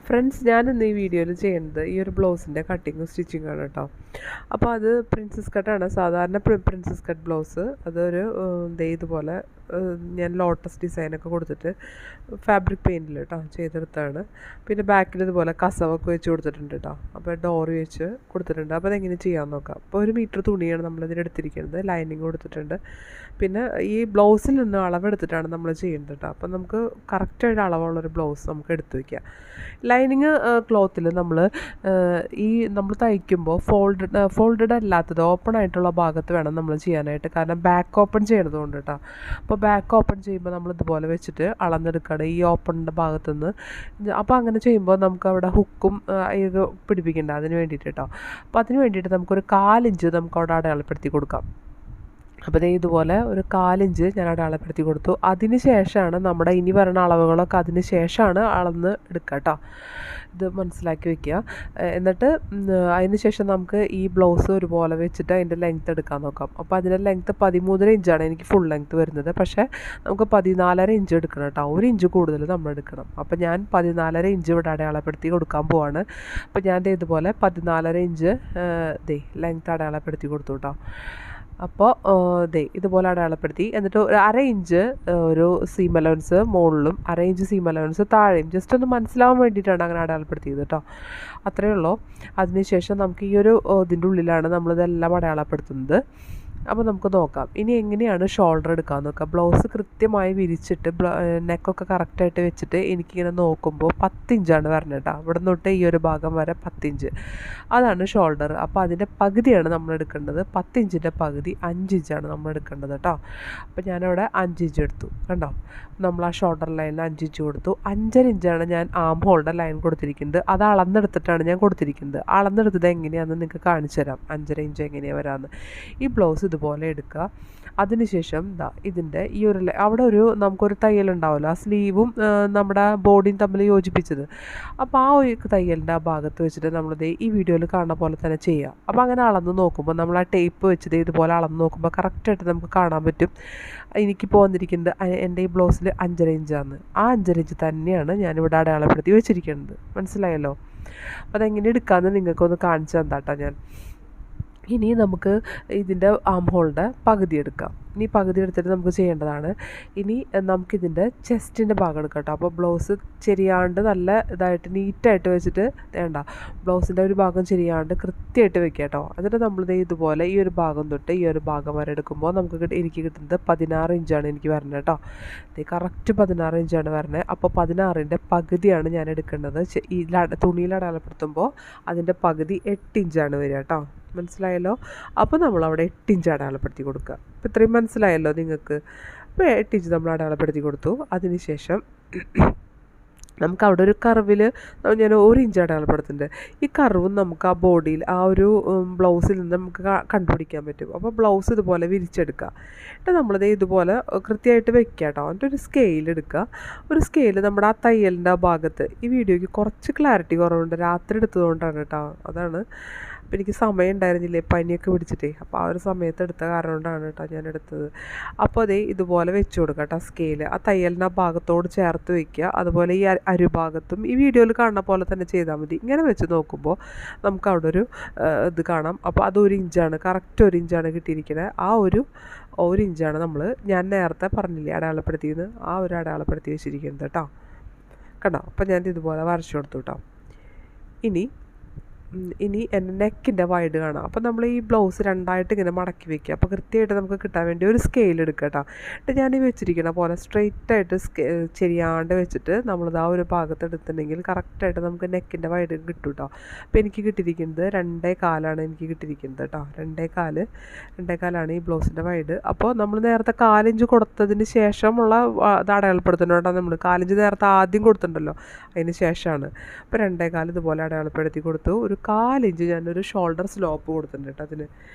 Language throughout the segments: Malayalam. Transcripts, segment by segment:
ഫ്രണ്ട്സ്, ഞാൻ ഇന്ന് ഈ വീഡിയോയിൽ ചെയ്യുന്നത് ഈ ഒരു ബ്ലൗസിൻ്റെ കട്ടിങ്ങും സ്റ്റിച്ചിങ്ങും ആണ് കേട്ടോ. അപ്പോൾ അത് പ്രിൻസസ് കട്ടാണ്. സാധാരണ പ്രിൻസസ് കട്ട് ബ്ലൗസ് അതൊരു ഇതുപോലെ ഞാൻ ലോട്ടസ് ഡിസൈനൊക്കെ കൊടുത്തിട്ട് ഫാബ്രിക് പെയിൻറ്റിൽ കേട്ടോ ചെയ്തെടുത്താണ്. പിന്നെ ബാക്കിൽ ഇതുപോലെ കസവൊക്കെ വെച്ച് കൊടുത്തിട്ടുണ്ട് കേട്ടോ. അപ്പോൾ ഡോറി വെച്ച് കൊടുത്തിട്ടുണ്ട്. അപ്പോൾ അതെങ്ങനെ ചെയ്യാമെന്ന് നോക്കാം. അപ്പോൾ 1 മീറ്റർ തുണിയാണ് നമ്മളിതിനെടുത്തിരിക്കുന്നത്. ലൈനിങ് കൊടുത്തിട്ടുണ്ട്. പിന്നെ ഈ ബ്ലൗസിൽ നിന്ന് അളവെടുത്തിട്ടാണ് നമ്മൾ ചെയ്യുന്നത് കേട്ടോ. അപ്പോൾ നമുക്ക് കറക്റ്റായിട്ട് അളവുള്ളൊരു ബ്ലൗസ് നമുക്ക് എടുത്തു വയ്ക്കാം. ലൈനിങ് ക്ലോത്തിൽ നമ്മൾ നമ്മൾ തയ്ക്കുമ്പോൾ ഫോൾഡഡ് അല്ലാത്തത് ഓപ്പൺ ആയിട്ടുള്ള ഭാഗത്ത് വേണം നമ്മൾ ചെയ്യാനായിട്ട്. കാരണം ബാക്ക് ഓപ്പൺ ചെയ്യണത് കൊണ്ട് കേട്ടോ. അപ്പോൾ ബാക്ക് ഓപ്പൺ ചെയ്യുമ്പോൾ നമ്മൾ ഇതുപോലെ വെച്ചിട്ട് അളന്നെടുക്കണം ഈ ഓപ്പണിൻ്റെ ഭാഗത്തുനിന്ന്. അപ്പോൾ അങ്ങനെ ചെയ്യുമ്പോൾ നമുക്ക് അവിടെ ഹുക്കും ഇത് പിടിപ്പിക്കേണ്ട അതിന് വേണ്ടിയിട്ട് കേട്ടോ. അപ്പോൾ അതിന് വേണ്ടിയിട്ട് നമുക്കൊരു 1/4 ഇഞ്ച് നമുക്ക് അവിടെ അടയാളപ്പെടുത്തി കൊടുക്കാം. അപ്പോൾ ഇതുപോലെ ഒരു 1/4 ഇഞ്ച് ഞാൻ അടയാളപ്പെടുത്തി കൊടുത്തു. അതിന് ശേഷമാണ് നമ്മുടെ ഇനി പറയുന്ന അളവുകളൊക്കെ അതിന് ശേഷമാണ് അളന്ന് എടുക്കുക കേട്ടോ. ഇത് മനസ്സിലാക്കി വെക്കുക. എന്നിട്ട് അതിന് ശേഷം നമുക്ക് ഈ ബ്ലൗസ് ഒരുപോലെ വെച്ചിട്ട് അതിൻ്റെ ലെങ്ത്ത് എടുക്കാൻ നോക്കാം. അപ്പോൾ അതിൻ്റെ ലെങ്ത്ത് 13.5 ഇഞ്ചാണ് എനിക്ക് ഫുൾ ലെങ്ത്ത് വരുന്നത്. പക്ഷേ നമുക്ക് 14.5 ഇഞ്ച് എടുക്കണം കേട്ടോ. 1 ഇഞ്ച് കൂടുതൽ നമ്മൾ എടുക്കണം. അപ്പോൾ ഞാൻ 14.5 ഇഞ്ച് ഇവിടെ അടയാളപ്പെടുത്തി കൊടുക്കാൻ പോവാണ്. അപ്പോൾ ഞാൻ ഇതുപോലെ 14.5 ഇഞ്ച് ലെങ്ത്ത് അടയാളപ്പെടുത്തി കൊടുത്തു കേട്ടോ. അപ്പോൾ ഇതുപോലെ അടയാളപ്പെടുത്തി. എന്നിട്ട് ഒരു 1/2 ഇഞ്ച് ഒരു സീം അലവൻസ് മുകളിലും 1/2 ഇഞ്ച് സീം അലവൻസ് താഴെയും ജസ്റ്റ് ഒന്ന് മനസ്സിലാവാൻ വേണ്ടിയിട്ടാണ് അങ്ങനെ അടയാളപ്പെടുത്തിയത് കേട്ടോ. അത്രയേ ഉള്ളൂ. അതിനുശേഷം നമുക്ക് ഈ ഒരു ഇതിൻ്റെ ഉള്ളിലാണ് നമ്മളിതെല്ലാം അടയാളപ്പെടുത്തുന്നത്. അപ്പോൾ നമുക്ക് നോക്കാം ഇനി എങ്ങനെയാണ് ഷോൾഡർ എടുക്കാൻ നോക്കാം. ബ്ലൗസ് കൃത്യമായി വിരിച്ചിട്ട് നെക്കൊക്കെ കറക്റ്റായിട്ട് വെച്ചിട്ട് എനിക്കിങ്ങനെ നോക്കുമ്പോൾ 10 ഇഞ്ചാണ് വരണത് കേട്ടോ. ഇവിടെ തൊട്ട് ഈ ഒരു ഭാഗം വരെ 10 ഇഞ്ച് അതാണ് ഷോൾഡർ. അപ്പോൾ അതിൻ്റെ പകുതിയാണ് നമ്മൾ എടുക്കേണ്ടത്. 10 ഇഞ്ചിൻ്റെ പകുതി 5 ഇഞ്ചാണ് നമ്മൾ എടുക്കേണ്ടത് കേട്ടോ. അപ്പോൾ ഞാനവിടെ 5 ഇഞ്ച് എടുത്തു കണ്ടോ. നമ്മൾ ആ ഷോൾഡർ ലൈനിൽ 5 ഇഞ്ച് കൊടുത്തു. 5.5 ഇഞ്ചാണ് ഞാൻ ആം ഹോളിൻ്റെ ലൈൻ കൊടുത്തിരിക്കുന്നത്. അത് അളന്നെടുത്തിട്ടാണ് ഞാൻ കൊടുത്തിരിക്കുന്നത്. അളന്നെടുത്തത് എങ്ങനെയാണെന്ന് നിങ്ങൾക്ക് കാണിച്ചു തരാം. 5.5 ഇഞ്ച് എങ്ങനെയാണ് വരാമെന്ന്. ഈ ബ്ലൗസ് ഇതുപോലെ എടുക്കുക. അതിനുശേഷം ഇതിൻ്റെ ഈ ഒരു അവിടെ നമുക്കൊരു തയ്യലുണ്ടാവുമല്ലോ, ആ സ്ലീവും നമ്മുടെ ബോഡിയും തമ്മിൽ യോജിപ്പിച്ചത്. അപ്പോൾ ആ ഒരു തയ്യലിൻ്റെ ആ ഭാഗത്ത് വെച്ചിട്ട് നമ്മളിത് ഈ വീഡിയോയിൽ കാണുന്ന പോലെ തന്നെ ചെയ്യുക. അപ്പോൾ അങ്ങനെ അളന്ന് നോക്കുമ്പോൾ നമ്മൾ ആ ടേപ്പ് വെച്ചിട്ട് ഇതുപോലെ അളന്ന് നോക്കുമ്പോൾ കറക്റ്റായിട്ട് നമുക്ക് കാണാൻ പറ്റും. എനിക്കിപ്പോൾ വന്നിരിക്കുന്നത് എൻ്റെ ഈ ബ്ലൗസിൽ 5.5 ഇഞ്ചാണ്. ആ 5.5 ഇഞ്ച് തന്നെയാണ് ഞാനിവിടെ അടയാളപ്പെടുത്തി വെച്ചിരിക്കുന്നത്. മനസ്സിലായല്ലോ. അപ്പോൾ അതെങ്ങനെ എടുക്കാമെന്ന് നിങ്ങൾക്കൊന്ന് കാണിച്ചു തന്നാട്ടോ ഞാൻ. ഇനി നമുക്ക് ഇതിൻ്റെ ആം ഹോളിൻ്റെ പകുതി എടുക്കാം. ഇനി പകുതി എടുത്തിട്ട് നമുക്ക് ചെയ്യേണ്ടതാണ്. ഇനി നമുക്കിതിൻ്റെ ചെസ്റ്റിൻ്റെ ഭാഗം എടുക്കാം കേട്ടോ. അപ്പോൾ ബ്ലൗസ് ചെരിയാണ്ട് നല്ല ഇതായിട്ട് നീറ്റായിട്ട് വെച്ചിട്ട് വേണ്ട, ബ്ലൗസിൻ്റെ ഒരു ഭാഗം ചെരിയാണ്ട് കൃത്യമായിട്ട് വെക്കുക കേട്ടോ. എന്നിട്ട് നമ്മളിത് ഇതുപോലെ ഈ ഒരു ഭാഗം തൊട്ട് ഈ ഒരു ഭാഗം വരെ എടുക്കുമ്പോൾ എനിക്ക് കിട്ടുന്നത് 16 ഇഞ്ചാണ് എനിക്ക് വരുന്നത് കേട്ടോ. ഇത് കറക്റ്റ് 16 ഇഞ്ചാണ് വരുന്നത്. അപ്പോൾ 16ൻ്റെ പകുതിയാണ് ഞാൻ എടുക്കേണ്ടത്. ഈ തുണിയിൽ അടയാളപ്പെടുത്തുമ്പോൾ അതിൻ്റെ പകുതി 8 ഇഞ്ചാണ് വരിക കേട്ടോ. മനസ്സിലായല്ലോ. അപ്പോൾ നമ്മളവിടെ 8 ഇഞ്ച് അടയാളപ്പെടുത്തി കൊടുക്കുക. അപ്പോൾ ഇത്രയും മനസ്സിലായല്ലോ നിങ്ങൾക്ക്. അപ്പോൾ 8 ഇഞ്ച് നമ്മൾ അടയാളപ്പെടുത്തി കൊടുത്തു. അതിനുശേഷം നമുക്ക് അവിടെ ഒരു കർവിൽ ഞാൻ 1 ഇഞ്ച് അടയാളപ്പെടുത്തുന്നുണ്ട്. ഈ കർവും നമുക്ക് ആ ബോഡിയിൽ ആ ഒരു ബ്ലൗസിൽ നിന്ന് നമുക്ക് കണ്ടുപിടിക്കാൻ പറ്റും. അപ്പോൾ ബ്ലൗസ് ഇതുപോലെ വിരിച്ചെടുക്കുക. എന്നിട്ട് നമ്മളിത് ഇതുപോലെ കൃത്യമായിട്ട് വെക്കുക കേട്ടോ. എന്നിട്ട് ഒരു സ്കെയിൽ എടുക്കുക. ഒരു സ്കെയിൽ നമ്മുടെ ആ തയ്യലിൻ്റെ ആ ഭാഗത്ത്, ഈ വീഡിയോയ്ക്ക് കുറച്ച് ക്ലാരിറ്റി കുറവുണ്ട്, രാത്രി എടുത്തതുകൊണ്ടാണ് കേട്ടോ. അതാണ്. അപ്പോൾ എനിക്ക് സമയം ഉണ്ടായിരുന്നില്ലേ, പനിയൊക്കെ പിടിച്ചിട്ടേ. അപ്പോൾ ആ ഒരു സമയത്ത് എടുത്ത കാരണം കൊണ്ടാണ് കേട്ടോ ഞാൻ എടുത്തത്. അപ്പോൾ ഇതുപോലെ വെച്ച് കൊടുക്കുക കേട്ടോ സ്കെയിൽ. ആ തയ്യലിൻ്റെ ആ ഭാഗത്തോട് ചേർത്ത് വയ്ക്കുക. അതുപോലെ ഈ അരുഭാഗത്തും ഈ വീഡിയോയിൽ കാണുന്ന പോലെ തന്നെ ചെയ്താൽ മതി. ഇങ്ങനെ വെച്ച് നോക്കുമ്പോൾ നമുക്ക് അവിടെ ഒരു ഇത് കാണാം. അപ്പോൾ അത് 1 ഇഞ്ചാണ്, കറക്റ്റ് 1 ഇഞ്ചാണ് കിട്ടിയിരിക്കുന്നത്. ആ 1 ഇഞ്ചാണ് ഞാൻ നേരത്തെ പറഞ്ഞില്ലേ അടയാളപ്പെടുത്തിയെന്ന്, ആ ഒരു അടയാളപ്പെടുത്തി വെച്ചിരിക്കുന്നത് കേട്ടോ. കണ്ടോ. അപ്പോൾ ഞാൻ ഇതുപോലെ വരച്ചു കൊടുത്തു കേട്ടോ. ഇനി എൻ്റെ നെക്കിൻ്റെ വൈഡ് കാണാം. അപ്പോൾ നമ്മൾ ഈ ബ്ലൗസ് രണ്ടായിട്ട് ഇങ്ങനെ മടക്കി വെക്കുക. അപ്പോൾ കൃത്യമായിട്ട് നമുക്ക് കിട്ടാൻ വേണ്ടി ഒരു സ്കെയിൽ എടുക്കുക കേട്ടോ. എന്നിട്ട് ഞാൻ ഈ വെച്ചിരിക്കുന്ന പോലെ സ്ട്രെയിറ്റായിട്ട് ശരിയാണ്ട് വെച്ചിട്ട് നമ്മളിത് ആ ഒരു ഭാഗത്ത് എടുത്തിട്ടുണ്ടെങ്കിൽ കറക്റ്റായിട്ട് നമുക്ക് നെക്കിൻ്റെ വൈഡ് കിട്ടും കേട്ടോ. അപ്പോൾ എനിക്ക് കിട്ടിയിരിക്കുന്നത് 2.25 എനിക്ക് കിട്ടിയിരിക്കുന്നത് കേട്ടോ. 2.25 ഈ ബ്ലൗസിൻ്റെ വൈഡ്. അപ്പോൾ നമ്മൾ നേരത്തെ 4 ഇഞ്ച് കൊടുത്തതിന് ശേഷമുള്ള ഇത് അടയാളപ്പെടുത്തുന്നുണ്ടോ. നമ്മൾ 4 ഇഞ്ച് നേരത്തെ ആദ്യം കൊടുത്തിട്ടുണ്ടല്ലോ, അതിന് ശേഷമാണ്. അപ്പോൾ 2.25 ഇതുപോലെ അടയാളപ്പെടുത്തി കൊടുത്തു. ഒരു 4 ഇഞ്ച് ഞാനൊരു ഷോൾഡർ സ്ലോപ്പ് കൊടുത്തിട്ടുണ്ട് കേട്ടോ. അതിന്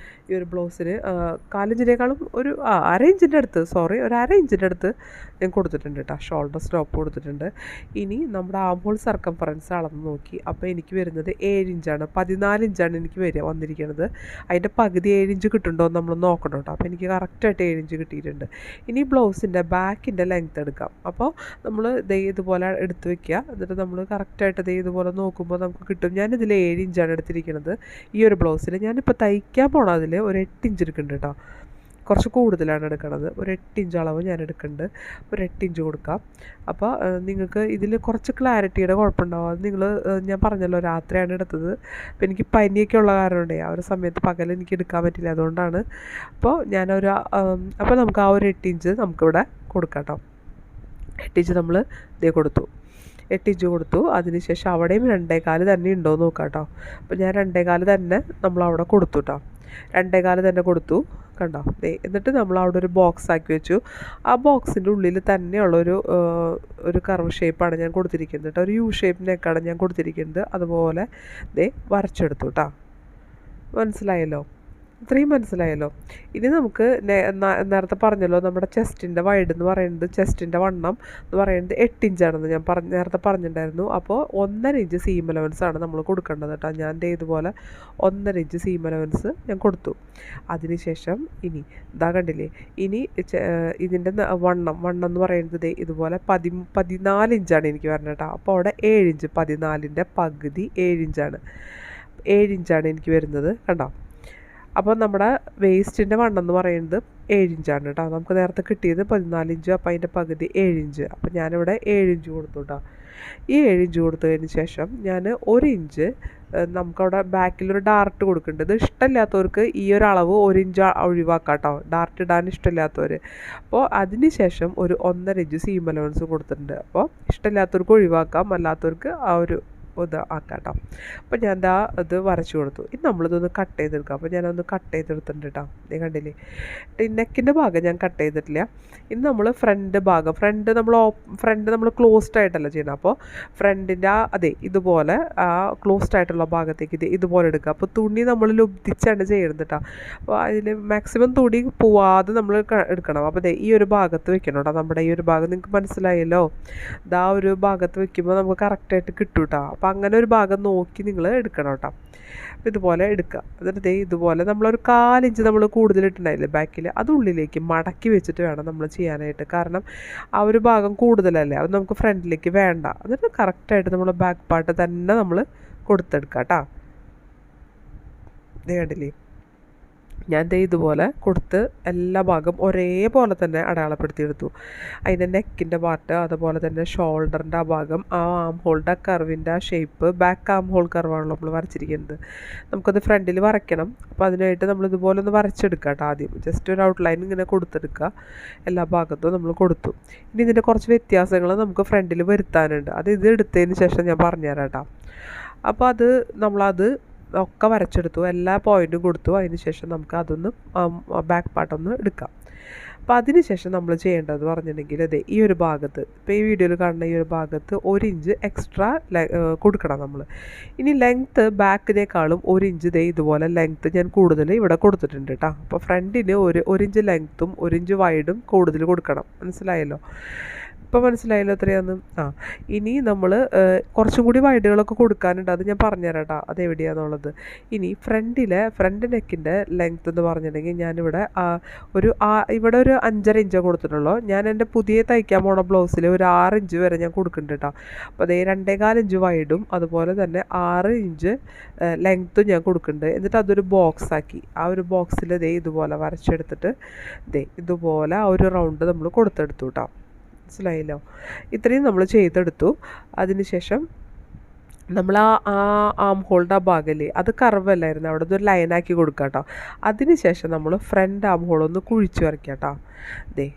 ഈ ഒരു ബ്ലൗസിന് 4 ഇഞ്ചിനേക്കാളും ഒരു 1/2 ഇഞ്ചിൻ്റെ അടുത്ത് ഒരു 1/2 ഇഞ്ചിൻ്റെ അടുത്ത് ഞാൻ കൊടുത്തിട്ടുണ്ട് കേട്ടോ, ഷോൾഡർ സ്റ്റോപ്പ് കൊടുത്തിട്ടുണ്ട്. ഇനി നമ്മുടെ ആം ഹോൾ സർക്കംഫറൻസ് അളന്ന് നോക്കി. അപ്പോൾ എനിക്ക് വരുന്നത് 7 ഇഞ്ചാണ്, 14 ഇഞ്ചാണ് എനിക്ക് വന്നിരിക്കുന്നത്. അതിൻ്റെ പകുതി 7 ഇഞ്ച് കിട്ടുന്നുണ്ടോ എന്ന് നമ്മൾ നോക്കണം കേട്ടോ. അപ്പോൾ എനിക്ക് കറക്റ്റായിട്ട് 7 ഇഞ്ച് കിട്ടിയിട്ടുണ്ട്. ഇനി ബ്ലൗസിൻ്റെ ബാക്കിൻ്റെ ലെങ്ത്ത് എടുക്കാം. അപ്പോൾ നമ്മൾ ഇതുപോലെ എടുത്ത് വെക്കുക. എന്നിട്ട് നമ്മൾ കറക്റ്റായിട്ട് ഇതുപോലെ നോക്കുമ്പോൾ നമുക്ക് കിട്ടും. ഞാനിതിൽ 7 ഇഞ്ചാണ് എടുത്തിരിക്കുന്നത് ഈ ഒരു ബ്ലൗസിൽ. ഞാനിപ്പോൾ തയ്ക്കാൻ പോകണം അതിൽ ഒരു 8 ഇഞ്ച് എടുക്കുന്നുണ്ട് കേട്ടോ, കുറച്ച് കൂടുതലാണ് എടുക്കുന്നത്. ഒരു 8 ഇഞ്ച് അളവ് ഞാൻ എടുക്കുന്നുണ്ട്. ഒരു 8 ഇഞ്ച് കൊടുക്കാം. അപ്പോൾ നിങ്ങൾക്ക് ഇതിൽ കുറച്ച് ക്ലാരിറ്റിയുടെ കുഴപ്പമുണ്ടാവും. അത് ഞാൻ പറഞ്ഞല്ലോ രാത്രിയാണ് എടുത്തത്. അപ്പോൾ എനിക്ക് പനിയൊക്കെ ഉള്ള കാരണമുണ്ടേ ആ ഒരു സമയത്ത് പകൽ എനിക്ക് എടുക്കാൻ പറ്റില്ല, അതുകൊണ്ടാണ്. അപ്പോൾ അപ്പോൾ നമുക്ക് ആ ഒരു 8 ഇഞ്ച് നമുക്കിവിടെ കൊടുക്കാം കേട്ടോ. 8 ഇഞ്ച് നമ്മൾ കൊടുത്തു, 8 ഇഞ്ച് കൊടുത്തു. അതിനുശേഷം അവിടെയും 2.25 തന്നെ ഉണ്ടോ എന്ന് നോക്കാം കേട്ടോ. അപ്പോൾ ഞാൻ 2.25 തന്നെ നമ്മളവിടെ കൊടുത്തു കേട്ടോ, 2.25 തന്നെ കൊടുത്തു കണ്ടോ. എന്നിട്ട് നമ്മൾ അവിടെ ഒരു ബോക്സ് ആക്കി വെച്ചു. ആ ബോക്സിൻ്റെ ഉള്ളിൽ തന്നെയുള്ളൊരു കർവ് ഷേപ്പാണ് ഞാൻ കൊടുത്തിരിക്കുന്നത് കേട്ടോ. ഒരു യു ഷേപ്പ് നെക്കാണ് ഞാൻ കൊടുത്തിരിക്കുന്നത്. അതുപോലെ വരച്ചെടുത്തു കേട്ടോ. മനസ്സിലായല്ലോ? ഇത്രയും മനസ്സിലായല്ലോ. ഇനി നമുക്ക് നേരത്തെ പറഞ്ഞല്ലോ നമ്മുടെ ചെസ്റ്റിൻ്റെ വൈഡ് എന്ന് പറയുന്നത്, ചെസ്റ്റിൻ്റെ വണ്ണം എന്ന് പറയുന്നത് 8 ഇഞ്ചാണെന്ന് ഞാൻ നേരത്തെ പറഞ്ഞിട്ടുണ്ടായിരുന്നു. അപ്പോൾ 1.5 ഇഞ്ച് സീം അലവൻസ് ആണ് നമ്മൾ കൊടുക്കേണ്ടത് കേട്ടോ. ഞാൻ ഇതുപോലെ 1.5 ഇഞ്ച് സീം അലവൻസ് ഞാൻ കൊടുത്തു. അതിനുശേഷം ഇനി കണ്ടില്ലേ, ഇനി ഇതിൻ്റെ വണ്ണം എന്ന് പറയുന്നത് ഇതുപോലെ 14 ഇഞ്ചാണ് എനിക്ക് വരുന്നത് കേട്ടോ. അപ്പോൾ അവിടെ 7 ഇഞ്ച്, 14ൻ്റെ പകുതി 7 ഇഞ്ചാണ്, 7 ഇഞ്ചാണ് എനിക്ക് വരുന്നത് കണ്ടോ. അപ്പോൾ നമ്മുടെ വേസ്റ്റിൻ്റെ വണ്ണം എന്ന് പറയുന്നത് 7 ഇഞ്ചാണ് കേട്ടോ. നമുക്ക് നേരത്തെ കിട്ടിയത് 14 ഇഞ്ച്, അപ്പോൾ അതിൻ്റെ പകുതി 7 ഇഞ്ച്. അപ്പോൾ ഞാനിവിടെ 7 ഇഞ്ച് കൊടുത്തു കേട്ടോ. ഈ 7 ഇഞ്ച് കൊടുത്തതിന് ശേഷം ഞാൻ 1 ഇഞ്ച് നമുക്കവിടെ ബാക്കിലൊരു ഡാർട്ട് കൊടുക്കുന്നുണ്ട്. ഇത് ഇഷ്ടമില്ലാത്തവർക്ക് ഈ ഒരു അളവ് 1 ഇഞ്ച് ഒഴിവാക്കാം കേട്ടോ, ഡാർട്ട് ഇടാൻ ഇഷ്ടമില്ലാത്തവർ. അപ്പോൾ അതിന് ശേഷം ഒരു 1.5 ഇഞ്ച് സീം അലവൻസ് കൊടുത്തിട്ടുണ്ട്. അപ്പോൾ ഇഷ്ടമില്ലാത്തവർക്ക് ഒഴിവാക്കാം, അല്ലാത്തവർക്ക് ആ ഒരു ആക്കാം കേട്ടോ. അപ്പോൾ ഞാൻ ഇത് വരച്ചു കൊടുത്തു. ഇനി നമ്മളിതൊന്ന് കട്ട് ചെയ്തെടുക്കാം. അപ്പോൾ ഞാനൊന്ന് കട്ട് ചെയ്തെടുത്തിട്ടുണ്ട് കേട്ടോ. നീ കണ്ടില്ലേ, നെക്കിൻ്റെ ഭാഗം ഞാൻ കട്ട് ചെയ്തിട്ടില്ല. ഇനി നമ്മൾ ഫ്രണ്ട് നമ്മൾ ക്ലോസ്ഡ് ആയിട്ടല്ല ചെയ്യണം. അപ്പോൾ ഫ്രണ്ടിൻ്റെ ഇതുപോലെ ക്ലോസ്ഡ് ആയിട്ടുള്ള ഭാഗത്തേക്ക് ഇതുപോലെ എടുക്കുക. അപ്പോൾ തുണി നമ്മൾ ലുബ്ധിച്ചാണ് ചെയ്യുന്നത് കേട്ടോ. അപ്പോൾ അതിൽ മാക്സിമം തുണി പോവാതെ നമ്മൾ എടുക്കണം. അപ്പോൾ ഈ ഒരു ഭാഗത്ത് വെക്കണം കേട്ടോ. നമ്മുടെ ഈ ഒരു ഭാഗം നിങ്ങൾക്ക് മനസ്സിലായല്ലോ. ഒരു ഭാഗത്ത് വെക്കുമ്പോൾ നമുക്ക് കറക്റ്റായിട്ട് കിട്ടും കേട്ടോ. അപ്പോൾ അങ്ങനെ ഒരു ഭാഗം നോക്കി നിങ്ങൾ എടുക്കണം കേട്ടോ. അപ്പോൾ ഇതുപോലെ എടുക്കുക. എന്നിട്ട് ഇതുപോലെ നമ്മളൊരു 4 ഇഞ്ച് നമ്മൾ കൂടുതലിട്ടുണ്ടായില്ലേ ബാക്കിൽ, അത് ഉള്ളിലേക്ക് മടക്കി വെച്ചിട്ട് വേണം നമ്മൾ ചെയ്യാനായിട്ട്. കാരണം ആ ഒരു ഭാഗം കൂടുതലല്ലേ, അത് നമുക്ക് ഫ്രണ്ടിലേക്ക് വേണ്ട. എന്നിട്ട് കറക്റ്റായിട്ട് നമ്മൾ ബാക്ക് പാർട്ട് തന്നെ നമ്മൾ കൊടുത്തെടുക്കാം കേട്ടോ. കണ്ടില്ലേ, ഞാൻ ഇതുപോലെ കൊടുത്ത് എല്ലാ ഭാഗം ഒരേപോലെ തന്നെ അടയാളപ്പെടുത്തിയെടുത്തു. അതിൻ്റെ നെക്കിൻ്റെ പാർട്ട്, അതുപോലെ തന്നെ ഷോൾഡറിൻ്റെ ആ ഭാഗം, ആ ആം ഹോളിൻ്റെ കർവിൻ്റെ ആ ഷേപ്പ്, ബാക്ക് ആം ഹോൾ കർവാണല്ലോ നമ്മൾ വരച്ചിരിക്കുന്നത്. നമുക്കത് ഫ്രണ്ടിൽ വരയ്ക്കണം. അപ്പോൾ അതിനായിട്ട് നമ്മൾ ഇതുപോലെ ഒന്ന് വരച്ചെടുക്കുക കേട്ടോ. ആദ്യം ജസ്റ്റ് ഒരു ഔട്ട്ലൈൻ ഇങ്ങനെ കൊടുത്തെടുക്കുക. എല്ലാ ഭാഗത്തും നമ്മൾ കൊടുത്തു. ഇനി ഇതിൻ്റെ കുറച്ച് വ്യത്യാസങ്ങൾ നമുക്ക് ഫ്രണ്ടിൽ വരുത്താനുണ്ട്. ഇത് എടുത്തതിന് ശേഷം ഞാൻ പറഞ്ഞുതരാം കേട്ടോ. അപ്പോൾ നമ്മളത് ഒക്കെ വരച്ചെടുത്തു, എല്ലാ പോയിൻറ്റും കൊടുത്തു. അതിന് ശേഷം നമുക്ക് അതൊന്ന് ബാക്ക് പാർട്ടൊന്ന് എടുക്കാം. അപ്പോൾ അതിന് ശേഷം നമ്മൾ ചെയ്യേണ്ടത് പറഞ്ഞിട്ടുണ്ടെങ്കിൽ ഈ ഒരു ഭാഗത്ത്, ഇപ്പോൾ ഈ വീഡിയോയിൽ കാണുന്ന ഈ ഒരു ഭാഗത്ത് 1 ഇഞ്ച് എക്സ്ട്രാ കൊടുക്കണം നമ്മൾ. ഇനി ലെങ്ത്ത് ബാക്കിനേക്കാളും 1 ഇഞ്ച് ഇതുപോലെ ലെങ്ത്ത് ഞാൻ കൂടുതൽ ഇവിടെ കൊടുത്തിട്ടുണ്ട് കേട്ടോ. അപ്പോൾ ഫ്രണ്ടിന് 1 ഇഞ്ച് ലെങ്ത്തും 1 ഇഞ്ച് വൈഡും കൂടുതൽ കൊടുക്കണം. മനസ്സിലായല്ലോ? ഇപ്പോൾ മനസ്സിലായല്ലോ എത്രയാന്ന്. ഇനി നമ്മൾ കുറച്ചും കൂടി വൈഡുകളൊക്കെ കൊടുക്കാനുണ്ട്, അത് ഞാൻ പറഞ്ഞുതരാം കേട്ടോ, അതെവിടെയാണെന്നുള്ളത്. ഇനി ഫ്രണ്ട് നെക്കിൻ്റെ ലെങ്ത്ത് എന്ന് പറഞ്ഞിട്ടുണ്ടെങ്കിൽ ഞാനിവിടെ ഇവിടെ ഒരു 5.5 ഇഞ്ച് കൊടുത്തിട്ടുള്ളൂ. ഞാൻ എൻ്റെ പുതിയ തയ്ക്കാൻ പോണ ബ്ലൗസിൽ ഒരു 6 ഇഞ്ച് വരെ ഞാൻ കൊടുക്കുന്നുണ്ട് കേട്ടോ. അപ്പോൾ 2.25 ഇഞ്ച് വൈഡും അതുപോലെ തന്നെ 6 ഇഞ്ച് ലെങ്ത്തും ഞാൻ കൊടുക്കുന്നുണ്ട്. എന്നിട്ട് അതൊരു ബോക്സാക്കി ആ ഒരു ബോക്സിൽ ഇതുപോലെ വരച്ചെടുത്തിട്ട് ഇതുപോലെ ആ ഒരു റൗണ്ട് നമ്മൾ കൊടുത്തെടുത്തു കേട്ടോ. മനസ്സിലായല്ലോ? ഇത്രയും നമ്മൾ ചെയ്തെടുത്തു. അതിനുശേഷം നമ്മൾ ആ ആം ഹോളിൻ്റെ ആ ഭാഗമല്ലേ, അത് കർവല്ലായിരുന്നു, അവിടെ ഒരു ലൈനാക്കി കൊടുക്കുക കേട്ടോ. അതിനുശേഷം നമ്മൾ ഫ്രണ്ട് ആം ഹോളൊന്ന് കുഴിച്ച് വരയ്ക്കാം കേട്ടോ.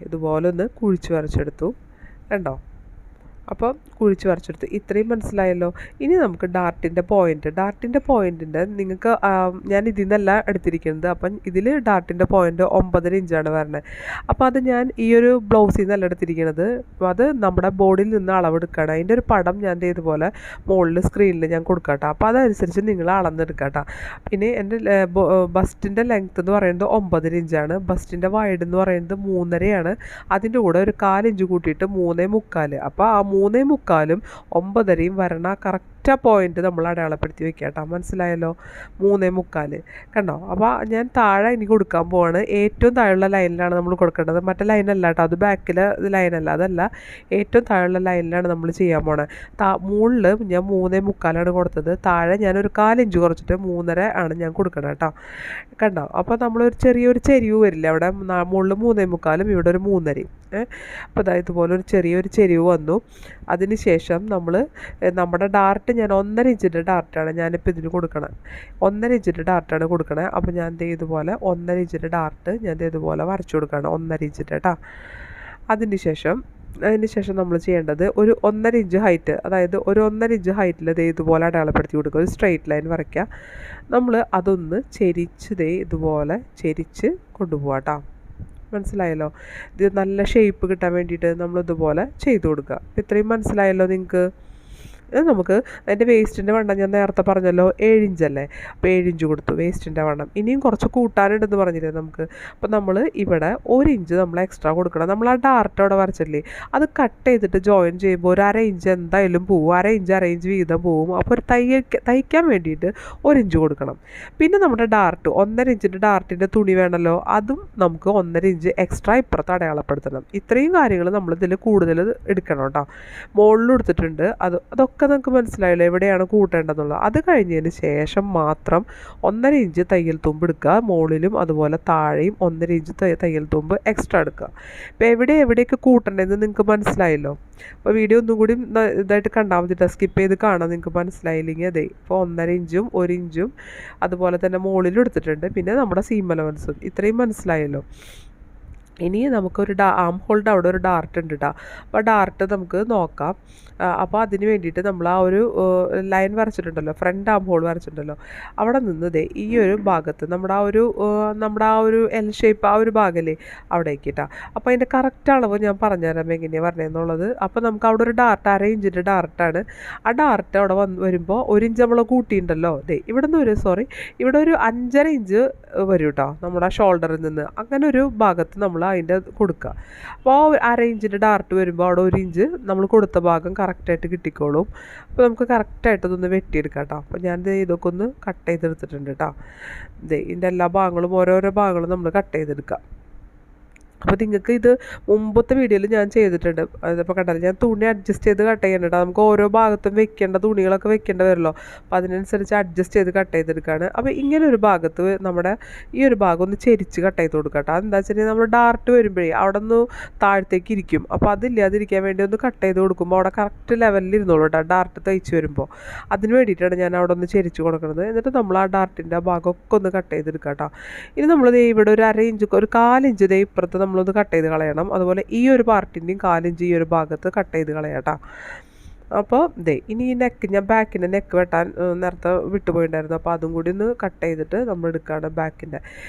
ഇതുപോലെ ഒന്ന് കുഴിച്ച് വരച്ചെടുത്തു കണ്ടോ. അപ്പോൾ കുഴിച്ച് വരച്ചെടുത്ത്. ഇത്രയും മനസ്സിലായല്ലോ. ഇനി നമുക്ക് ഡാർട്ടിൻ്റെ പോയിൻറ്റിൻ്റെ നിങ്ങൾക്ക് ഞാൻ ഇതിൽ നിന്നല്ല എടുത്തിരിക്കുന്നത്. അപ്പം ഇതിൽ ഡാർട്ടിൻ്റെ പോയിൻറ്റ് 9.5 ഇഞ്ചാണ് വരണത്. അപ്പോൾ അത് ഞാൻ ഈ ഒരു ബ്ലൗസിൽ നിന്നല്ല എടുത്തിരിക്കുന്നത്, അത് നമ്മുടെ ബോർഡിൽ നിന്ന് അളവെടുക്കുകയാണ്. അതിൻ്റെ ഒരു പടം ഞാൻ ഇതുപോലെ മുകളിൽ സ്ക്രീനിൽ ഞാൻ കൊടുക്കാം കേട്ടോ. അപ്പോൾ അതനുസരിച്ച് നിങ്ങൾ അളന്നെടുക്കാം കേട്ടോ. പിന്നെ എൻ്റെ ബസ്റ്റിൻ്റെ ലെങ്ത്ത് എന്ന് പറയുന്നത് 9.5 ഇഞ്ചാണ്. ബസ്റ്റിൻ്റെ വൈഡ് എന്ന് പറയുന്നത് 3.5 അതിൻ്റെ കൂടെ ഒരു 4 ഇഞ്ച് കൂട്ടിയിട്ട് 3.25. അപ്പോൾ ആ 3.25 9.5 വരണ കറക്റ്റ് പോയിന്റ് നമ്മൾ അടയാളപ്പെടുത്തി വെക്കുക കേട്ടോ. മനസ്സിലായല്ലോ? 3.25 കണ്ടോ? അപ്പോൾ ഞാൻ താഴെ ഇനി കൊടുക്കാൻ പോവാണ്. ഏറ്റവും താഴെയുള്ള ലൈനിലാണ് നമ്മൾ കൊടുക്കേണ്ടത്. മറ്റേ ലൈനല്ല കേട്ടോ, അത് ബാക്കിലെ ലൈനല്ല, അതല്ല, ഏറ്റവും താഴെയുള്ള ലൈനിലാണ് നമ്മൾ ചെയ്യാൻ പോണത്. മുകളിൽ ഞാൻ 3.25 കൊടുത്തത്, താഴെ ഞാനൊരു 4 ഇഞ്ച് കുറച്ചിട്ട് 3.5 ആണ് ഞാൻ കൊടുക്കണം കേട്ടോ. കണ്ടോ? അപ്പോൾ നമ്മളൊരു ചെറിയൊരു ചെരിവ് വരില്ല അവിടെ. മുകളിൽ 3.25 ഇവിടെ ഒരു 3.5. അപ്പോൾ അതായത് ഇതുപോലെ ഒരു ചെറിയൊരു ചെരിവ് വന്നു. അതിന് ശേഷം നമ്മൾ നമ്മുടെ ഡാർട്ട് ഞാൻ 1.5 ഇഞ്ചിൻ്റെ ഡാർട്ടാണ് ഞാനിപ്പോൾ ഇതിന് കൊടുക്കണം. 1.5 ഇഞ്ചിൻ്റെ ഡാർട്ടാണ് കൊടുക്കണത്. അപ്പോൾ ഞാൻ ഇതുപോലെ 1.5 ഇഞ്ചിൻ്റെ ഡാർട്ട് ഞാൻ ഇതുപോലെ വരച്ചു കൊടുക്കുകയാണ്, 1.5 ഇഞ്ചിൻ്റെ കേട്ടോ. അതിന് ശേഷം നമ്മൾ ചെയ്യേണ്ടത് ഒരു 1.5 ഇഞ്ച് ഹൈറ്റ്, അതായത് ഒരു 1.5 ഇഞ്ച് ഹൈറ്റിൽ ഇതുപോലെ അടയാളപ്പെടുത്തി കൊടുക്കുക. ഒരു സ്ട്രെയിറ്റ് ലൈൻ വരയ്ക്കുക. നമ്മൾ അതൊന്ന് ചെരിച്ച് ഇതുപോലെ ചെരിച്ച് കൊണ്ടുപോകാം കേട്ടോ. മനസ്സിലായല്ലോ? ഇത് നല്ല ഷേപ്പ് കിട്ടാൻ വേണ്ടിയിട്ട് നമ്മളിതുപോലെ ചെയ്ത് കൊടുക്കുക. ഇത്രയും മനസ്സിലായല്ലോ നിങ്ങൾക്ക്? നമുക്ക് അതിൻ്റെ വേസ്റ്റിൻ്റെ വണ്ണം ഞാൻ നേരത്തെ പറഞ്ഞല്ലോ 7 ഇഞ്ചല്ലേ, അപ്പോൾ 7 ഇഞ്ച് കൊടുത്തു വേസ്റ്റിൻ്റെ വണ്ണം. ഇനിയും കുറച്ച് കൂട്ടാനുണ്ടെന്ന് പറഞ്ഞില്ലേ നമുക്ക്. അപ്പോൾ നമ്മൾ ഇവിടെ 1 ഇഞ്ച് നമ്മൾ എക്സ്ട്രാ കൊടുക്കണം. നമ്മൾ ആ ഡാർട്ട് അവിടെ വരച്ചില്ലേ, അത് കട്ട് ചെയ്തിട്ട് ജോയിൻ ചെയ്യുമ്പോൾ ഒരു 1/2 ഇഞ്ച് എന്തായാലും പോവും, 1/2 ഇഞ്ച് വീതം പോവും. അപ്പോൾ ഒരു തയ്ക്കാൻ വേണ്ടിയിട്ട് 1 ഇഞ്ച് കൊടുക്കണം. പിന്നെ നമ്മുടെ ഡാർട്ട് 1.5 ഇഞ്ചിൻ്റെ ഡാർട്ടിൻ്റെ തുണി വേണമല്ലോ, അതും നമുക്ക് 1.5 ഇഞ്ച് എക്സ്ട്രാ ഇപ്പുറത്ത് അടയാളപ്പെടുത്തണം. ഇത്രയും കാര്യങ്ങൾ നമ്മളിതിൽ കൂടുതൽ എടുക്കണം കേട്ടോ. മുകളിൽ കൊടുത്തിട്ടുണ്ട്, അതൊക്കെ നമുക്ക് മനസ്സിലായല്ലോ എവിടെയാണ് കൂട്ടേണ്ടതെന്നുള്ളത്. അത് കഴിഞ്ഞതിന് ശേഷം മാത്രം 1.5 ഇഞ്ച് തയ്യൽ തുമ്പ് എടുക്കുക. മുകളിലും അതുപോലെ താഴെയും 1.5 ഇഞ്ച് തയ്യൽ തുമ്പ് എക്സ്ട്രാ എടുക്കുക. ഇപ്പോൾ എവിടെയൊക്കെ കൂട്ടേണ്ടതെന്ന് നിങ്ങൾക്ക് മനസ്സിലായല്ലോ. അപ്പോൾ വീഡിയോ ഒന്നും കൂടി ഇതായിട്ട് കണ്ടാൽ മതി, സ്കിപ്പ് ചെയ്ത് കാണാൻ നിങ്ങൾക്ക് മനസ്സിലായില്ലെങ്കിൽ അതെ. ഇപ്പോൾ 1.5 ഇഞ്ചും 1 ഇഞ്ചും അതുപോലെ തന്നെ മുകളിലും എടുത്തിട്ടുണ്ട്. പിന്നെ നമ്മുടെ സീം അലവൻസും. ഇത്രയും മനസ്സിലായല്ലോ. ഇനി നമുക്കൊരു ആം ഹോളിൻ്റെ അവിടെ ഒരു ഡാർട്ട് ഉണ്ട് കേട്ടോ. അപ്പോൾ ആ ഡാർട്ട് നമുക്ക് നോക്കാം. അപ്പോൾ അതിന് വേണ്ടിയിട്ട് നമ്മൾ ആ ഒരു ലൈൻ വരച്ചിട്ടുണ്ടല്ലോ, ഫ്രണ്ട് ആം ഹോൾ വരച്ചിട്ടുണ്ടല്ലോ, അവിടെ നിന്ന് ഈ ഒരു ഭാഗത്ത് നമ്മുടെ ആ ഒരു എൽ ഷേപ്പ് ആ ഒരു ഭാഗമല്ലേ അവിടേക്ക് കേട്ടോ. അപ്പോൾ അതിൻ്റെ കറക്റ്റ് അളവ് ഞാൻ പറഞ്ഞുതരാം എങ്ങനെയാണ് പറഞ്ഞതെന്നുള്ളത്. അപ്പോൾ നമുക്ക് അവിടെ ഒരു ഡാർട്ട് 1/2 ഇഞ്ചിൻ്റെ ഡാർട്ടാണ്. ആ ഡാർട്ട് അവിടെ വരുമ്പോൾ 1 ഇഞ്ച് നമ്മൾ കൂട്ടിയിട്ടുണ്ടല്ലോ, ഇവിടെ ഒരു 5.5 ഇഞ്ച് വരും കേട്ടോ നമ്മുടെ ഷോൾഡറിൽ നിന്ന്. അങ്ങനെ ഒരു ഭാഗത്ത് നമ്മൾ അതിൻ്റെ കൊടുക്കുക. അപ്പോൾ 1/2 ഇഞ്ചിൻ്റെ ഡാർട്ട് വരുമ്പോൾ അവിടെ 1 ഇഞ്ച് നമ്മൾ കൊടുത്ത ഭാഗം കറക്റ്റായിട്ട് കിട്ടിക്കോളും. അപ്പോൾ നമുക്ക് കറക്റ്റായിട്ട് ഇതൊന്ന് വെട്ടിയെടുക്കാം കേട്ടോ. അപ്പോൾ ഞാൻ ഇതൊക്കെ ഒന്ന് കട്ട് ചെയ്തെടുത്തിട്ടുണ്ട് കേട്ടോ. ഇതിൻ്റെ എല്ലാ ഭാഗങ്ങളും ഓരോരോ ഭാഗങ്ങളും നമ്മൾ കട്ട് ചെയ്തെടുക്കാം. അപ്പോൾ നിങ്ങൾക്ക് ഇത് മുമ്പത്തെ വീഡിയോയിൽ ഞാൻ ചെയ്തിട്ടുണ്ട്. അതിപ്പോൾ കണ്ടല്ലോ, ഞാൻ തുണി അഡ്ജസ്റ്റ് ചെയ്ത് കട്ട് ചെയ്യേണ്ടത്. നമുക്ക് ഓരോ ഭാഗത്തും വെക്കേണ്ട തുണികളൊക്കെ വെക്കേണ്ടി വരുമല്ലോ, അപ്പോൾ അതിനനുസരിച്ച് അഡ്ജസ്റ്റ് ചെയ്ത് കട്ട് ചെയ്തെടുക്കുകയാണ്. അപ്പോൾ ഇങ്ങനെ ഒരു ഭാഗത്ത് നമ്മുടെ ഈ ഒരു ഭാഗം ഒന്ന് ചെരിച്ച് കട്ട് ചെയ്ത് കൊടുക്കുക കേട്ടോ. അതെന്താ വെച്ചിട്ടുണ്ടെങ്കിൽ നമ്മൾ ഡാർട്ട് വരുമ്പോഴേ അവിടെ ഒന്ന് താഴത്തേക്ക് ഇരിക്കും. അപ്പോൾ അതില്ലാതിരിക്കാൻ വേണ്ടി ഒന്ന് കട്ട് ചെയ്ത് കൊടുക്കുമ്പോൾ അവിടെ കറക്റ്റ് ലെവലിൽ ഇരുന്നോളൂ കേട്ടോ, ഡാർട്ട് തയ്ച്ച് വരുമ്പോൾ. അതിന് വേണ്ടിയിട്ടാണ് ഞാൻ അവിടെ ഒന്ന് ചെരിച്ച് കൊടുക്കുന്നത്. എന്നിട്ട് നമ്മൾ ആ ഡാർട്ടിൻ്റെ ആ ഭാഗമൊക്കെ ഒന്ന് കട്ട് ചെയ്തെടുക്കുക കേട്ടോ. ഇനി നമ്മൾ ഇവിടെ ഒരു 1/2 ഇഞ്ച് ഒരു 4 ഇഞ്ച് ഇപ്പുറത്ത് നമ്മളൊന്ന് കട്ട് ചെയ്ത് കളയണം. അതുപോലെ ഈ ഒരു പാർട്ടിൻ്റെയും 4 ഇഞ്ച് ഈ ഒരു ഭാഗത്ത് കട്ട് ചെയ്ത് കളയാം കേട്ടോ. അപ്പോൾ ഇനി ഈ ഞാൻ ബാക്കിൻ്റെ നെക്ക് വെട്ടാൻ നേരത്തെ വിട്ടുപോയിട്ടുണ്ടായിരുന്നു. അപ്പോൾ അതും കൂടി ഒന്ന് കട്ട് ചെയ്തിട്ട് നമ്മൾ എടുക്കുകയാണ് ബാക്കിൻ്റെ.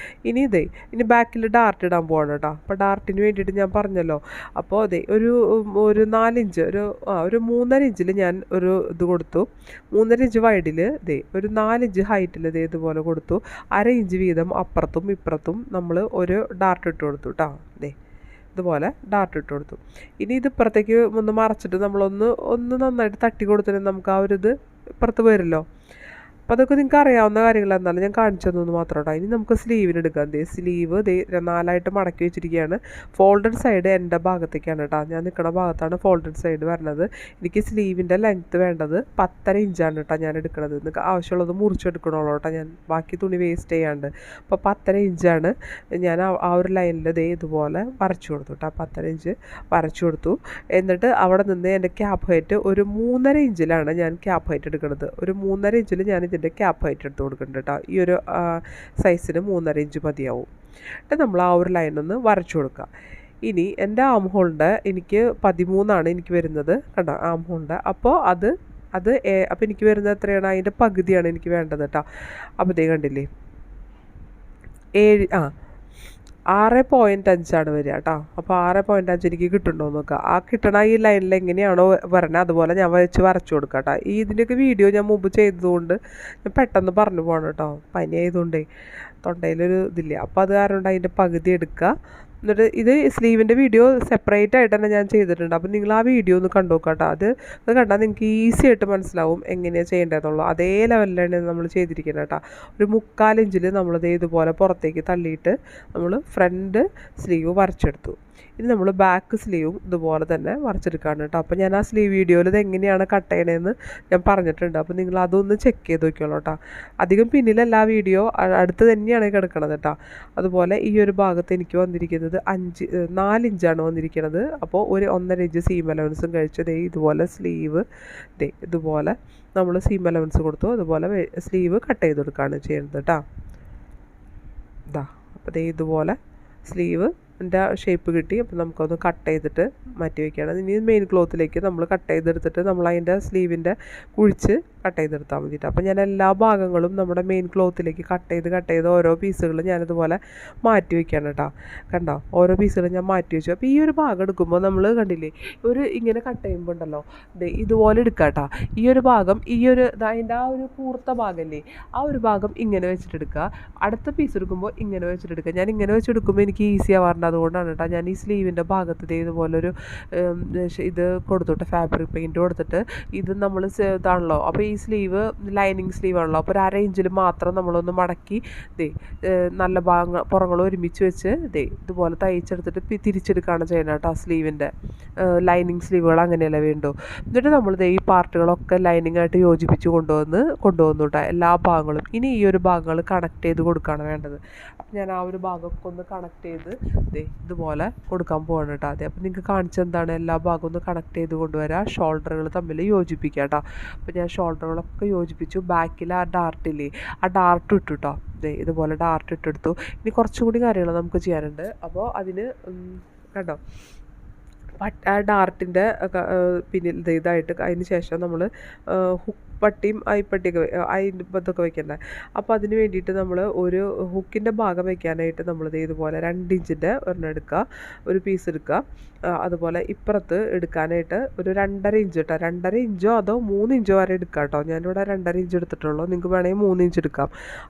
ഇനി ബാക്കിൽ ഡാർട്ട് ഇടാൻ പോവാണ് കേട്ടോ. അപ്പോൾ ഡാർട്ടിന് വേണ്ടിയിട്ട് ഞാൻ പറഞ്ഞല്ലോ. അപ്പോൾ ഒരു 4 ഇഞ്ച് ഒരു 3.5 ഇഞ്ചിൽ ഞാൻ ഒരു ഇത് കൊടുത്തു. 3.5 ഇഞ്ച് വൈഡിൽ ഒരു 4 ഇഞ്ച് ഹൈറ്റിൽ ഇതുപോലെ കൊടുത്തു. 1/2 ഇഞ്ച് വീതം അപ്പുറത്തും ഇപ്പുറത്തും നമ്മൾ ഒരു ഡാർട്ട് ഇട്ട് കൊടുത്തു കേട്ടോ. ഇതുപോലെ ഡാർട്ട് ഇട്ട് കൊടുത്തു. ഇനി ഇത് ഇപ്പുറത്തേക്ക് ഒന്ന് മറച്ചിട്ട് നമ്മളൊന്ന് നന്നായിട്ട് തട്ടി കൊടുത്തിട്ട് നമുക്ക് ആ ഒരു ഇത് ഇപ്പുറത്ത് വരുമല്ലോ. അപ്പോൾ അതൊക്കെ നിങ്ങൾക്ക് അറിയാവുന്ന കാര്യങ്ങളാണ്, എന്നാലും ഞാൻ കാണിച്ചു തന്നു മാത്രം കേട്ടോ. ഇനി നമുക്ക് സ്ലീവിന് എടുക്കാം. സ്ലീവ് 4ആയിട്ട് മടക്കി വെച്ചിരിക്കുകയാണ്. ഫോൾഡഡ് സൈഡ് എൻ്റെ ഭാഗത്തേക്കാണ് കേട്ടോ, ഞാൻ നിൽക്കുന്ന ഭാഗത്താണ് ഫോൾഡഡ് സൈഡ് വരുന്നത്. എനിക്ക് സ്ലീവിൻ്റെ ലെങ്ത്ത് വേണ്ടത് 10.5 ഇഞ്ചാണ് കേട്ടോ ഞാൻ എടുക്കുന്നത്. നിങ്ങൾക്ക് ആവശ്യമുള്ളത് മുറിച്ചെടുക്കണമല്ലോ കേട്ടോ, ഞാൻ ബാക്കി തുണി വേസ്റ്റ് ചെയ്യാണ്ട്. അപ്പോൾ 10.5 ഇഞ്ചാണ് ഞാൻ ആ ഒരു ലൈനിൽ ഇതുപോലെ വരച്ചു കൊടുത്തു കേട്ടോ. 10.5 ഇഞ്ച് വരച്ചു കൊടുത്തു. എന്നിട്ട് അവിടെ നിന്ന് എൻ്റെ ക്യാപ്പ് ഹൈറ്റ് ഒരു 3.5 ഇഞ്ചിലാണ് ഞാൻ ക്യാപ്പ് ഹൈറ്റ് എടുക്കുന്നത്. ഒരു 3.5 ഇഞ്ചിൽ ഞാൻ ഇതിൻ്റെ ക്യാപ്പ് ഹൈറ്റ് എടുത്ത് കൊടുക്കുന്നുണ്ട് കേട്ടോ. ഈ ഒരു സൈസിന് 3.5 ഇഞ്ച് മതിയാവും. എന്നിട്ട് നമ്മൾ ആ ഒരു ലൈനൊന്ന് വരച്ചു കൊടുക്കുക. ഇനി എൻ്റെ ആം ഹോളിൻ്റെ എനിക്ക് 13 എനിക്ക് വരുന്നത് കണ്ടോ ആം ഹോളിൻ്റെ. അപ്പോൾ അപ്പോൾ എനിക്ക് വരുന്നത് എത്രയാണ്, അതിൻ്റെ പകുതിയാണ് എനിക്ക് വേണ്ടത് കേട്ടോ. അപ്പോൾ ഇതേ കണ്ടില്ലേ 6.5 വരിക കേട്ടോ. അപ്പോൾ 6.5 എനിക്ക് കിട്ടുന്നുണ്ടോ നോക്കുക. ആ കിട്ടണ ഈ ലൈനിൽ എങ്ങനെയാണോ വരണത് അതുപോലെ ഞാൻ വരച്ചു കൊടുക്കാം കേട്ടോ. ഇതിൻ്റെയൊക്കെ വീഡിയോ ഞാൻ മുമ്പ് ചെയ്തതുകൊണ്ട് ഞാൻ പെട്ടെന്ന് പറഞ്ഞു പോകണം കേട്ടോ. പനി ആയതുകൊണ്ടേ തൊണ്ടയിലൊരു ഇതില്ല. അപ്പോൾ അത് കാരണം കൊണ്ട് അതിൻ്റെ പകുതി എടുക്കുക. എന്നിട്ട് ഇത് സ്ലീവിൻ്റെ വീഡിയോ സെപ്പറേറ്റ് ആയിട്ട് തന്നെ ഞാൻ ചെയ്തിട്ടുണ്ട്. അപ്പോൾ നിങ്ങൾ ആ വീഡിയോ ഒന്ന് കണ്ടു നോക്കാം കേട്ടോ. അത് കണ്ടാൽ നിങ്ങൾക്ക് ഈസി ആയിട്ട് മനസ്സിലാവും എങ്ങനെയാണ് ചെയ്യേണ്ടതെന്നുള്ളത്. അതേ ലെവലിലാണ് നമ്മൾ ചെയ്തിരിക്കുന്നത് കേട്ടോ. ഒരു 3/4 ഇഞ്ചിൽ നമ്മളിത് ഇതുപോലെ പുറത്തേക്ക് തള്ളിയിട്ട് നമ്മൾ ഫ്രണ്ട് സ്ലീവ് വരച്ചെടുത്തു. ഇനി നമ്മൾ ബാക്ക് സ്ലീവും ഇതുപോലെ തന്നെ വരച്ചെടുക്കുകയാണ് കേട്ടോ. അപ്പോൾ ഞാൻ ആ സ്ലീവ് വീഡിയോയിൽ ഇത് എങ്ങനെയാണ് കട്ട് ചെയ്യണതെന്ന് ഞാൻ പറഞ്ഞിട്ടുണ്ട്. അപ്പോൾ നിങ്ങൾ അതൊന്ന് ചെക്ക് ചെയ്ത് നോക്കിയോളൂ കേട്ടോ. അധികം പിന്നിലല്ല ആ വീഡിയോ, അടുത്ത് തന്നെയാണ് കിടക്കണത് കേട്ടോ. അതുപോലെ ഈ ഒരു ഭാഗത്ത് എനിക്ക് വന്നിരിക്കുന്നത് 4 ഇഞ്ചാണ് വന്നിരിക്കുന്നത്. അപ്പോൾ ഒരു 1.5 ഇഞ്ച് സീം അലവൻസും കഴിച്ച് ഇതുപോലെ സ്ലീവ് ഇതുപോലെ നമ്മൾ സീം അലവൻസ് കൊടുത്തു. അതുപോലെ സ്ലീവ് കട്ട് ചെയ്ത് കൊടുക്കുകയാണ് ചെയ്യുന്നത് കേട്ടോ. അപ്പോൾ ഇതുപോലെ സ്ലീവ് എൻ്റെ ഷേപ്പ് കിട്ടി. അപ്പോൾ നമുക്കൊന്ന് കട്ട് ചെയ്തിട്ട് മാറ്റി വയ്ക്കുകയാണ്. ഇനി മെയിൻ ക്ലോത്തിലേക്ക് നമ്മൾ കട്ട് ചെയ്തെടുത്തിട്ട് നമ്മൾ അതിൻ്റെ സ്ലീവിൻ്റെ കുഴിച്ച് കട്ട് ചെയ്തെടുത്താൽ മതിയിട്ട്. അപ്പോൾ ഞാൻ എല്ലാ ഭാഗങ്ങളും നമ്മുടെ മെയിൻ ക്ലോത്തിലേക്ക് കട്ട് ചെയ്ത് ഓരോ പീസുകൾ ഞാനിതുപോലെ മാറ്റി വയ്ക്കുകയാണ് കേട്ടോ. കണ്ടോ, ഓരോ പീസുകൾ ഞാൻ മാറ്റി വെച്ചു. അപ്പോൾ ഈ ഒരു ഭാഗം എടുക്കുമ്പോൾ നമ്മൾ കണ്ടില്ലേ, ഇങ്ങനെ കട്ട് ചെയ്യുമ്പോൾ ഉണ്ടല്ലോ ഇതുപോലെ എടുക്കുക കേട്ടോ. ഈ ഒരു ഭാഗം അതിൻ്റെ ആ ഒരു കൂർത്ത ഭാഗമല്ലേ, ആ ഒരു ഭാഗം ഇങ്ങനെ വെച്ചിട്ടെടുക്കുക. അടുത്ത പീസ് എടുക്കുമ്പോൾ ഇങ്ങനെ വെച്ചിട്ടെടുക്കുക. ഞാൻ ഇങ്ങനെ വെച്ചെടുക്കുമ്പോൾ എനിക്ക് ഈസി ആവാറുണ്ട്. അതുകൊണ്ടാണ് കേട്ടോ ഞാൻ ഈ സ്ലീവിൻ്റെ ഭാഗത്ത് ഇതുപോലൊരു ഇത് കൊടുത്തിട്ട് ഫാബ്രിക് പെയിൻറ്റ് കൊടുത്തിട്ട് ഇത് നമ്മൾ ഇതാണല്ലോ. അപ്പോൾ ഈ സ്ലീവ് ലൈനിങ് സ്ലീവാണല്ലോ. അപ്പോൾ ഒരു 1/2 ഇഞ്ചിൽ മാത്രം നമ്മളൊന്ന് മടക്കി നല്ല പുറങ്ങൾ ഒരുമിച്ച് വെച്ച് ഇതുപോലെ തയ്ച്ചെടുത്തിട്ട് തിരിച്ചെടുക്കുകയാണ് ചെയ്യുന്നത് കേട്ടോ. സ്ലീവിൻ്റെ ലൈനിങ് സ്ലീവുകൾ അങ്ങനെയല്ല വേണ്ടു. എന്നിട്ട് നമ്മൾ ഈ പാർട്ടുകളൊക്കെ ലൈനിങ് ആയിട്ട് യോജിപ്പിച്ച് കൊണ്ടുവന്നു കേട്ടോ എല്ലാ ഭാഗങ്ങളും. ഇനി ഈ ഒരു ഭാഗങ്ങൾ കണക്ട് ചെയ്ത് കൊടുക്കുകയാണ് വേണ്ടത്. അപ്പം ഞാൻ ആ ഒരു ഭാഗമൊക്കെ ഒന്ന് കണക്ട് ചെയ്ത് ഇതുപോലെ കൊടുക്കാൻ പോവാണ് കേട്ടോ. അപ്പോൾ നിങ്ങൾക്ക് കാണിച്ചെന്താണ് എല്ലാ ഭാഗവും ഒന്ന് കണക്ട് ചെയ്ത് കൊണ്ടുവരാം. ഷോൾഡറുകൾ തമ്മിൽ യോജിപ്പിക്കുക കേട്ടോ. അപ്പോൾ ഞാൻ ഷോൾഡറുകളൊക്കെ യോജിപ്പിച്ചു. ബാക്കിൽ ആ ഡാർട്ടില്ലേ, ആ ഡാർട്ട് ഇട്ടു കേട്ടോ. ഇതുപോലെ ഡാർട്ട് ഇട്ടെടുത്തു. ഇനി കുറച്ചുകൂടി കാര്യങ്ങൾ നമുക്ക് ചെയ്യാനുണ്ട്. അപ്പോൾ അതിന് കണ്ടോ ആ ഡാർട്ടിൻ്റെ പിന്നിൽ ഇതായിട്ട് അതിന് ശേഷം നമ്മൾ പട്ടിയും അയിപ്പട്ടിയൊക്കെ ഇതൊക്കെ വെക്കണ്ടേ. അപ്പോൾ അതിന് വേണ്ടിയിട്ട് നമ്മൾ ഒരു ഹുക്കിൻ്റെ ഭാഗം വെക്കാനായിട്ട് നമ്മൾ ഇതുപോലെ 2 ഇഞ്ചിൻ്റെ ഒരെണ്ണം എടുക്കുക, ഒരു പീസ് എടുക്കുക. അതുപോലെ ഇപ്പുറത്ത് എടുക്കാനായിട്ട് ഒരു 2.5 ഇഞ്ച് കേട്ടോ. 2.5 ഇഞ്ചോ അതോ 3 ഇഞ്ചോ വരെ എടുക്കാം കേട്ടോ. ഞാനിവിടെ 2.5 ഇഞ്ച് എടുത്തിട്ടുള്ളൂ. നിങ്ങൾക്ക് വേണമെങ്കിൽ 3 ഇഞ്ച് എടുക്കാം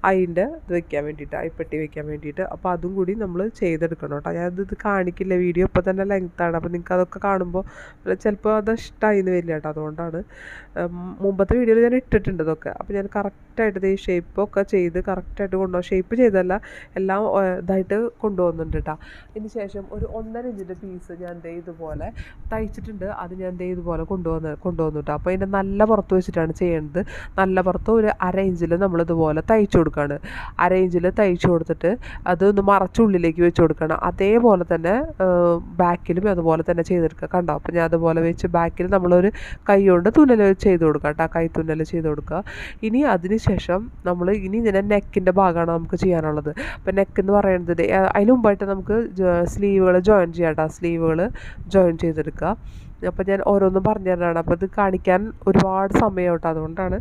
അതിൻ്റെ ഇത് വെക്കാൻ വേണ്ടിയിട്ട്, അയിപ്പട്ടി വെക്കാൻ വേണ്ടിയിട്ട്. അപ്പോൾ അതും കൂടി നമ്മൾ ചെയ്തെടുക്കണം കേട്ടോ. ഞാനത് കാണിക്കില്ല, വീഡിയോ ഇപ്പോൾ തന്നെ ലെങ്ത്താണ്. അപ്പോൾ നിങ്ങൾക്ക് അതൊക്കെ കാണുമ്പോൾ ചിലപ്പോൾ അത് ഇഷ്ടമായി എന്ന് വരില്ല കേട്ടോ. അതുകൊണ്ടാണ് മുമ്പത്തെ വീഡിയോയിൽ ഞാൻ ഇട്ടിട്ടുണ്ട് ഇതൊക്കെ. അപ്പോൾ ഞാൻ കറക്റ്റായിട്ട് ഈ ഷേപ്പൊക്കെ ചെയ്ത് കറക്റ്റായിട്ട് കൊണ്ടുപോകാം. ഷേപ്പ് ചെയ്തല്ല, എല്ലാം ഇതായിട്ട് കൊണ്ടുപോകുന്നുണ്ട് കേട്ടോ. അതിന് ശേഷം ഒരു 1.5 ഇഞ്ചിൻ്റെ പീസ് ഞാൻ ഇതുപോലെ തയ്ച്ചിട്ടുണ്ട്. അത് ഞാൻ ഇതുപോലെ കൊണ്ടുവന്നു കേട്ടോ. അപ്പോൾ അതിൻ്റെ നല്ല പുറത്ത് വെച്ചിട്ടാണ് ചെയ്യേണ്ടത്. നല്ല പുറത്ത് ഒരു 1/2 ഇഞ്ചിൽ നമ്മളിതുപോലെ തയ്ച്ചു കൊടുക്കുകയാണ്. 1/2 ഇഞ്ചിൽ തയ്ച്ചു കൊടുത്തിട്ട് അതൊന്ന് മറച്ചുള്ളിലേക്ക് വെച്ച് കൊടുക്കണം. അതേപോലെ തന്നെ ബാക്കിലും അതുപോലെ തന്നെ ചെയ്തെടുക്കുക. കണ്ടോ, അപ്പോൾ ഞാൻ അതുപോലെ വെച്ച് ബാക്കിൽ നമ്മളൊരു കൈ കൊണ്ട് തുന്നൽ ചെയ്ത് കൊടുക്കുക കേട്ടോ. കൈ തുന്നൽ ചെയ്ത് കൊടുക്കുക. ഇനി അതിന് ശേഷം നമ്മൾ ഇങ്ങനെ നെക്കിൻ്റെ ഭാഗമാണ് നമുക്ക് ചെയ്യാനുള്ളത്. അപ്പോൾ നെക്ക് എന്ന് പറയുന്നത് അതിന് മുമ്പായിട്ട് നമുക്ക് സ്ലീവുകൾ ജോയിൻ ചെയ്യാം കേട്ടോ. സ്ലീവുകൾ ജോയിൻ ചെയ്തെടുക്കുക. അപ്പോൾ ഞാൻ ഓരോന്നും പറഞ്ഞു തരാനാണ്. അപ്പോൾ ഇത് കാണിക്കാൻ ഒരുപാട് സമയം കേട്ടോ, അതുകൊണ്ടാണ്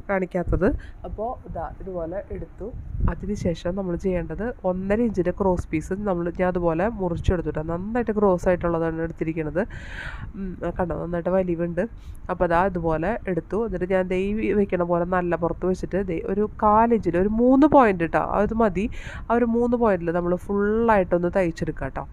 കാണിക്കാത്തത്. അപ്പോൾ ഇതുപോലെ എടുത്തു. അതിനുശേഷം നമ്മൾ ചെയ്യേണ്ടത് 1.5 ഇഞ്ചിൻ്റെ ക്രോസ് പീസ് ഞാൻ അതുപോലെ മുറിച്ചെടുത്തിട്ട് നന്നായിട്ട് ക്രോസ് ആയിട്ടുള്ളതാണ് എടുത്തിരിക്കുന്നത്. കണ്ടോ, നന്നായിട്ട് വലിവുണ്ട്. അപ്പോൾ ഇതുപോലെ എടുത്തു. എന്നിട്ട് ഞാൻ ഈ വെക്കണ പോലെ നല്ല പുറത്ത് വെച്ചിട്ട് ഒരു 1/4 ഇഞ്ചിൽ ഒരു 3 പോയിൻ്റ് കേട്ടോ, അത് മതി. ആ ഒരു 3 പോയിൻറ്റിൽ നമ്മൾ ഫുള്ളായിട്ടൊന്ന് തയ്ച്ചെടുക്കുക കേട്ടോ.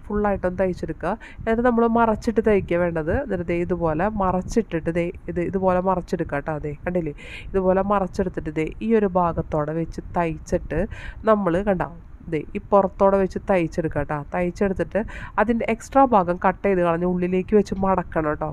ഫുള്ളായിട്ടൊന്ന് തയ്ച്ചെടുക്കുക. എന്നിട്ട് നമ്മൾ മറച്ചിട്ട് തയ്ക്കുക വേണ്ടത്. എന്നിട്ട് ഇതുപോലെ മറച്ചിട്ടിട്ട് ഇതുപോലെ മറച്ചെടുക്കുക കേട്ടോ. കണ്ടില്ലേ, ഇതുപോലെ മറച്ചെടുത്തിട്ട് ഈ ഒരു ഭാഗത്തോടെ വെച്ച് തയ്ച്ചിട്ട് നമ്മൾ കണ്ടോ ഈ പുറത്തോടെ വെച്ച് തയ്ച്ചെടുക്കുക കേട്ടോ. തയ്ച്ചെടുത്തിട്ട് അതിൻ്റെ എക്സ്ട്രാ ഭാഗം കട്ട് ചെയ്ത് കളഞ്ഞ് ഉള്ളിലേക്ക് വെച്ച് മടക്കണം കേട്ടോ.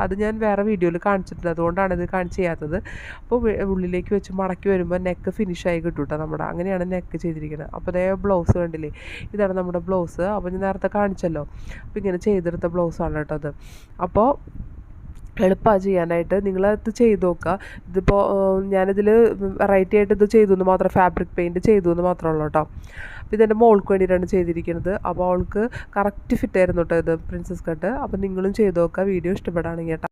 അത് ഞാൻ വേറെ വീഡിയോയിൽ കാണിച്ചിട്ടുണ്ട്, അതുകൊണ്ടാണ് ഇത് ചെയ്യാത്തത്. അപ്പോൾ ഉള്ളിലേക്ക് വെച്ച് മടക്കി വരുമ്പോൾ നെക്ക് ഫിനിഷായി കിട്ടും കേട്ടോ നമ്മുടെ. അങ്ങനെയാണ് നെക്ക് ചെയ്തിരിക്കുന്നത്. അപ്പോൾ ബ്ലൗസ് കണ്ടില്ലേ, ഇതാണ് നമ്മുടെ ബ്ലൗസ്. അപ്പോൾ ഞാൻ നേരത്തെ കാണിച്ചല്ലോ. അപ്പോൾ ഇങ്ങനെ ചെയ്തെടുത്ത ബ്ലൗസാണ് കേട്ടോ അത്. അപ്പോൾ എളുപ്പമാണ് ചെയ്യാനായിട്ട്. നിങ്ങളത് ചെയ്ത് നോക്കുക. ഇതിപ്പോൾ ഞാനിതിൽ വെറൈറ്റി ആയിട്ട് ഇത് ചെയ്തു എന്ന് മാത്രം, ഫാബ്രിക് പെയിൻറ്റ് ചെയ്തു എന്ന് മാത്രമേ ഉള്ളൂ കേട്ടോ. അപ്പോൾ ഇതെൻ്റെ മോൾക്ക് വേണ്ടിയിട്ടാണ് ചെയ്തിരിക്കുന്നത്. അപ്പോൾ അവൾക്ക് കറക്റ്റ് ഫിറ്റ് ആയിരുന്നു കേട്ടോ ഇത് പ്രിൻസസ് കട്ട്. അപ്പോൾ നിങ്ങളും ചെയ്ത് നോക്കുക വീഡിയോ ഇഷ്ടപ്പെടുകയാണെങ്കിൽ കേട്ടോ.